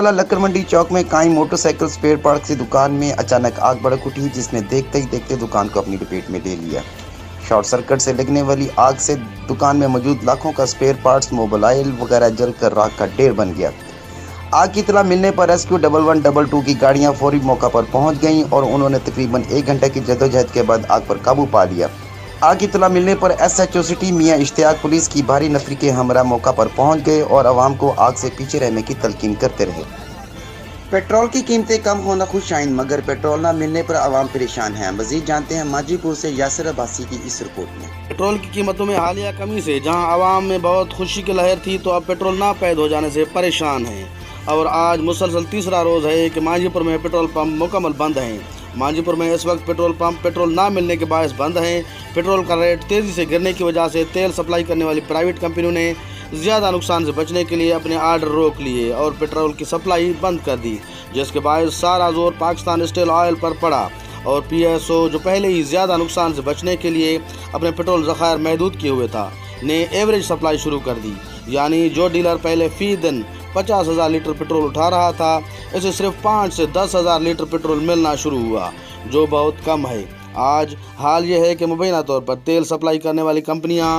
कला लक्कर मंडी चौक में कायम मोटरसाइकिल स्पेयर पार्ट्स की दुकान में अचानक आग भड़क उठी, जिसने देखते ही देखते दुकान को अपनी लपेट में ले लिया। शॉर्ट सर्किट से लगने वाली आग से दुकान में मौजूद लाखों का स्पेयर पार्ट्स, मोबाइल वगैरह जलकर राख का ढेर बन गया। आग की इतला मिलने पर रेस्क्यू 1112 की गाड़ियां फौरी मौका पर पहुंच गईं और उन्होंने तकरीबन 1 घंटे की जद्दोजहद के बाद आग पर काबू पा लिया। आग की इतला मिलने पर SHO सिटी मियां इश्तियाक पुलिस की भारी नफरी के हमरा मौका पर पहुंच गए और आवाम को आग से पीछे रहने की तलकीन करते रहे। पेट्रोल की कीमतें कम होना खुशाइन, मगर पेट्रोल न मिलने पर आवाम परेशान है। मजीद जानते हैं माजीपुर से यासिर अब्बासी की इस रिपोर्ट में। पेट्रोल की कीमतों में हालिया कमी से जहां आवाम में बहुत खुशी की लहर थी, तो अब पेट्रोल ना पैदा हो जाने से परेशान हैं। और आज मुसलसल तीसरा रोज़ है कि माजीपुर में पेट्रोल पंप मुकम्मल बंद हैं। माजीपुर में इस वक्त पेट्रोल ना मिलने के बायस बंद हैं। पेट्रोल का रेट तेज़ी से गिरने की वजह से तेल सप्लाई करने वाली प्राइवेट कंपनियों ने ज़्यादा नुकसान से बचने के लिए अपने आर्डर रोक लिए और पेट्रोल की सप्लाई बंद कर दी, जिसके बायस सारा जोर पाकिस्तान स्टील ऑयल पर पड़ा। और PSO जो पहले ही ज़्यादा नुकसान से बचने के लिए अपने पेट्रोल ज़खायर महदूद किए हुए था, ने एवरेज सप्लाई शुरू कर दी। यानी जो डीलर पहले फ़ी दिन 50,000 लीटर पेट्रोल उठा रहा था, इसे सिर्फ 5 से 10,000 लीटर पेट्रोल मिलना शुरू हुआ, जो बहुत कम है। आज हाल ये है कि मुबैना तौर पर तेल सप्लाई करने वाली कंपनियां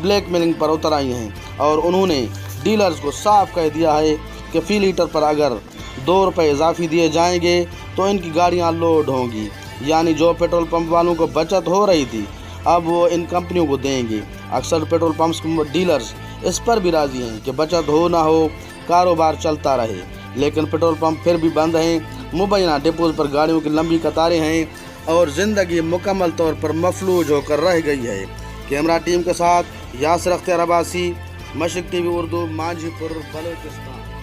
ब्लैक मेलिंग पर उतर आई हैं और उन्होंने डीलर्स को साफ कह दिया है कि फ़ी लीटर पर अगर 2 रुपये इजाफी दिए जाएंगे तो इनकी गाड़ियां लोड होंगी। यानी जो पेट्रोल पंप वालों को बचत हो रही थी, अब वो इन कंपनियों को देंगे। अक्सर पेट्रोल पंप्स के डीलर्स इस पर भी राज़ी हैं कि बचत हो ना हो, कारोबार चलता रहे, लेकिन पेट्रोल पंप फिर भी बंद हैं। मुबैना डिपोज पर गाड़ियों की लंबी कतारें हैं और ज़िंदगी मुकम्मल तौर पर मफलूज होकर रह गई है। कैमरा टीम के साथ यासिर अब्बासी, मशरिक TV उर्दू, माजीपुर, बलूचिस्तान।